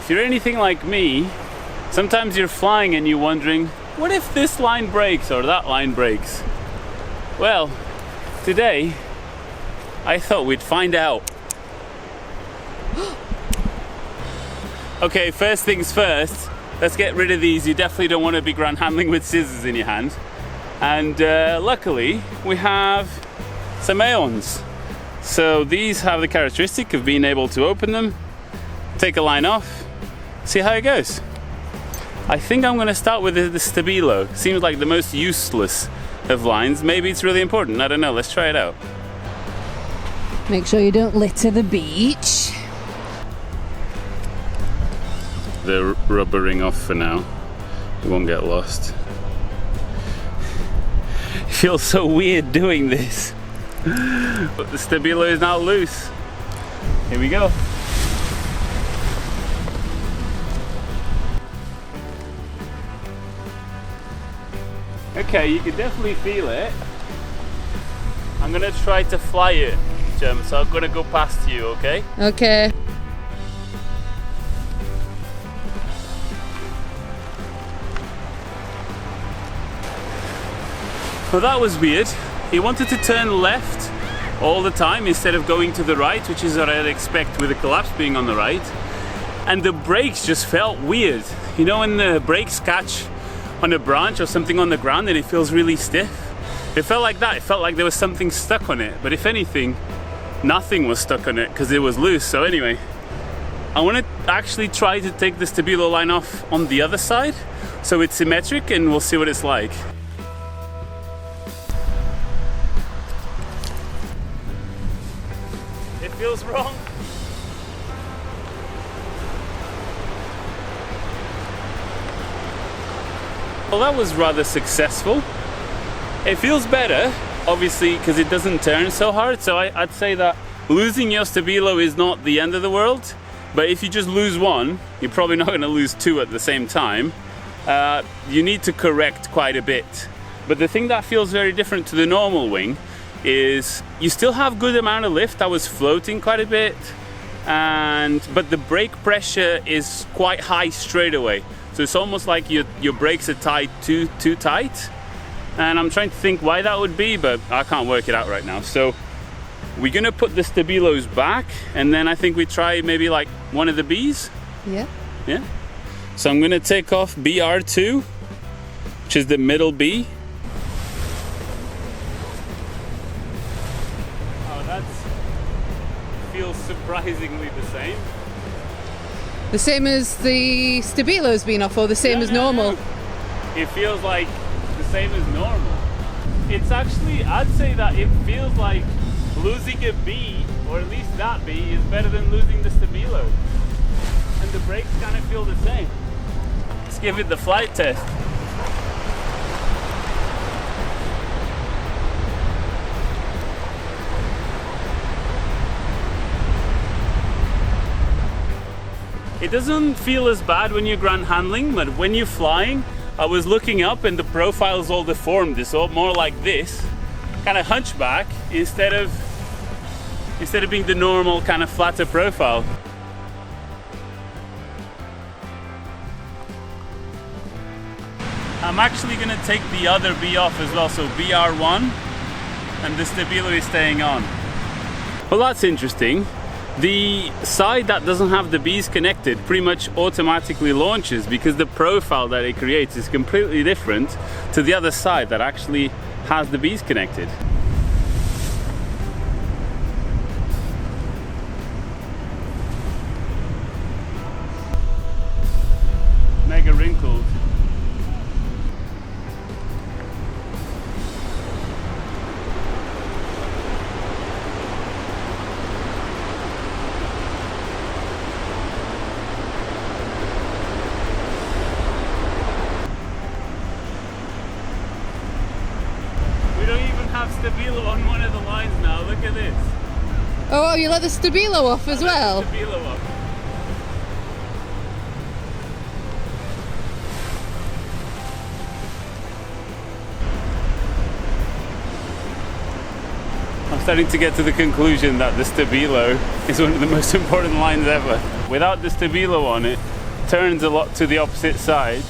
If you're anything like me, sometimes you're flying and you're wondering, what if this line breaks or that line breaks? Well, today I thought we'd find out. Okay, first things first, let's get rid of these. You definitely don't want to be ground handling with scissors in your hand. And luckily we have some aeons. So these have the characteristic of being able to open them, take a line off, see how it goes. I think I'm going to start with the stabilo. Seems like the most useless of lines. Maybe it's really important, I don't know, let's try it out. Make sure you don't litter the beach. They're rubbering off for now. We won't get lost. It feels so weird doing this. But the stabilo is now loose. Here we go. Okay, you can definitely feel it. I'm gonna try to fly it, Jem, so I'm gonna go past you, okay? Okay. Well, that was weird. He wanted to turn left all the time instead of going to the right, which is what I'd expect with the collapse being on the right. And the brakes just felt weird. You know when the brakes catch on a branch or something on the ground and it feels really stiff? It felt like that. It felt like there was something stuck on it. But if anything, nothing was stuck on it because it was loose. So anyway, I want to actually try to take the stabilo line off on the other side so it's symmetric, and we'll see what it's like. It feels wrong. Well, that was rather successful. It feels better, obviously, because it doesn't turn so hard. So I'd say that losing your stabilo is not the end of the world. But if you just lose one, you're probably not going to lose two at the same time. You need to correct quite a bit. But the thing that feels very different to the normal wing is you still have good amount of lift. I was floating quite a bit, but the brake pressure is quite high straight away. So it's almost like your brakes are tied too tight. And I'm trying to think why that would be, but I can't work it out right now. So we're gonna put the stabilos back, and then I think we try maybe like one of the Bs. Yeah. Yeah. So I'm gonna take off BR2, which is the middle B. Oh, that feels surprisingly the same. The same as the stabilo's been off, or the same as normal? No. It feels like the same as normal. It's actually, I'd say that it feels like losing a B, or at least that B, is better than losing the stabilo. And the brakes kind of feel the same. Let's give it the flight test. It doesn't feel as bad when you're ground handling, but when you're flying, I was looking up and the profile is all deformed. It's all more like this, kind of hunchback, instead of being the normal kind of flatter profile. I'm actually going to take the other B off as well, so BR1, and the stabilo is staying on. Well, that's interesting. The side that doesn't have the B's connected pretty much automatically launches because the profile that it creates is completely different to the other side that actually has the B's connected. Mega wrinkled. Stabilo on one of the lines now, look at this. Oh, you let the stabilo off as well? Stabilo off. I'm starting to get to the conclusion that the stabilo is one of the most important lines ever. without the stabilo on it, turns a lot to the opposite side,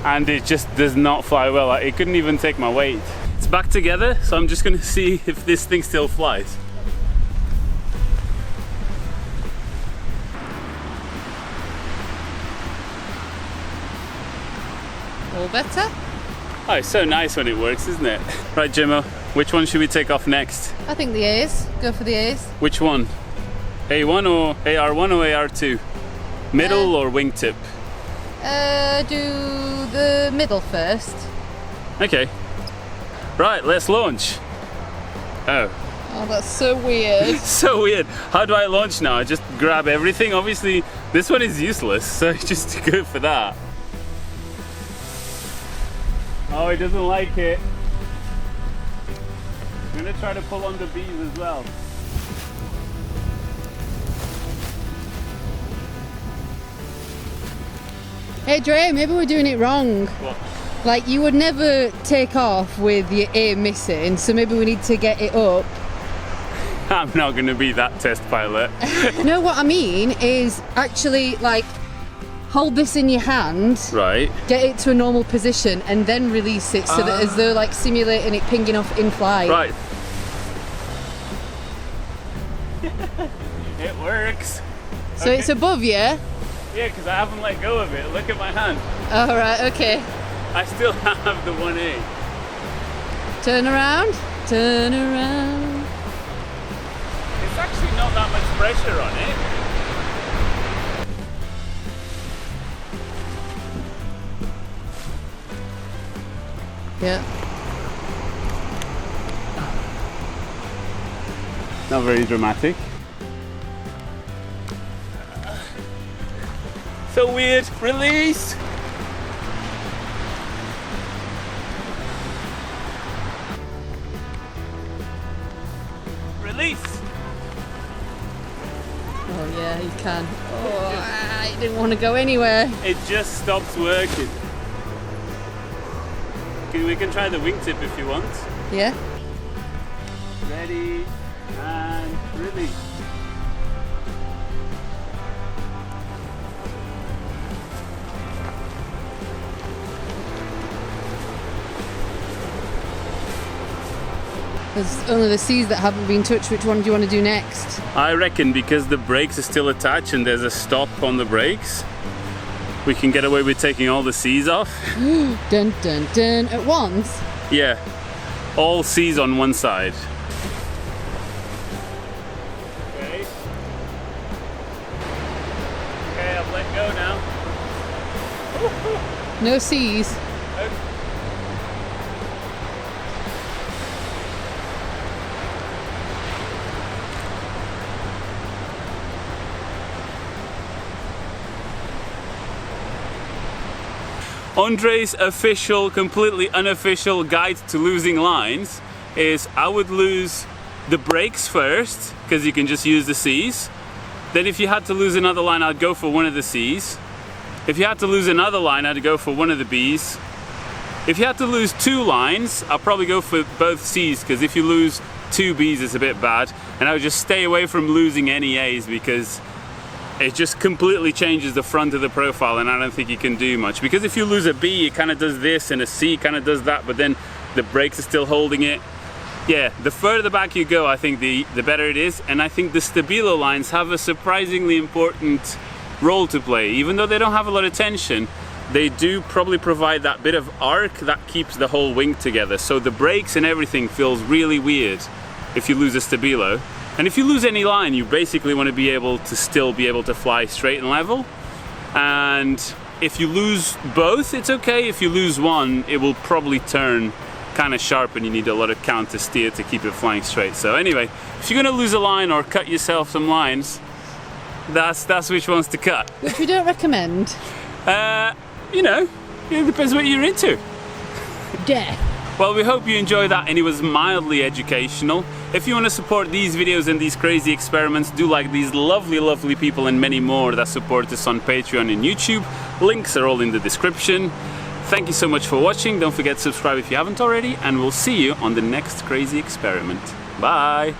and it just does not fly well. It couldn't even take my weight. It's back together, so I'm just gonna see if this thing still flies. All better? Oh, it's so nice when it works, isn't it? Right, Jimmo, which one should we take off next? I think the A's. Go for the A's. Which one? A1 or AR1 or AR2? Middle or wingtip? Do the middle first. Okay. Right, let's launch. Oh. Oh, that's so weird. So weird. How do I launch now? I just grab everything? Obviously, this one is useless, so just go for that. Oh, he doesn't like it. I'm gonna try to pull on the bees as well. Hey Dre, maybe we're doing it wrong. What? Like, you would never take off with your A missing, so maybe we need to get it up. I'm not gonna be that test pilot. No, what I mean is actually, like, hold this in your hand, Right. get it to a normal position, and then release it so that as though like simulating it pinging off in flight. Right. It works. So it's above you? Yeah, because I haven't let go of it. Look at my hand. Oh, right, okay. I still have the 1A. Turn around, turn around. It's actually not that much pressure on it. Yeah. Not very dramatic. So weird. Release. Release. Oh yeah, you can. Oh, you didn't want to go anywhere. It just stops working. We can try the wingtip if you want. Yeah. Ready and release. There's only the C's that haven't been touched. Which one do you want to do next? I reckon because the brakes are still attached and there's a stop on the brakes, we can get away with taking all the C's off. Dun dun dun. At once? Yeah, all C's on one side. Okay. Okay, I've let go now. No C's. Okay. Andre's official, completely unofficial guide to losing lines is I would lose the brakes first, because you can just use the C's. Then if you had to lose another line, I'd go for one of the C's. If you had to lose another line, I'd go for one of the B's. If you had to lose two lines, I'll probably go for both C's, because if you lose two B's, it's a bit bad. And I would just stay away from losing any A's, because it just completely changes the front of the profile, and I don't think you can do much. Because if you lose a B, it kind of does this, and a C kind of does that, but then the brakes are still holding it. Yeah, the further back you go, I think the better it is. And I think the stabilo lines have a surprisingly important role to play. Even though they don't have a lot of tension, they do probably provide that bit of arc that keeps the whole wing together. So the brakes and everything feels really weird if you lose a stabilo. And if you lose any line, you basically want to be able to still be able to fly straight and level. And if you lose both, it's okay. If you lose one, it will probably turn kind of sharp and you need a lot of counter steer to keep it flying straight. So anyway, if you're going to lose a line or cut yourself some lines, that's which ones to cut. Which we don't recommend. You know, it depends what you're into. Death. Well, we hope you enjoyed that and it was mildly educational. If you want to support these videos and these crazy experiments, do like these lovely, lovely people and many more that support us on Patreon and YouTube. Links are all in the description. Thank you so much for watching. Don't forget to subscribe if you haven't already, and we'll see you on the next crazy experiment. Bye!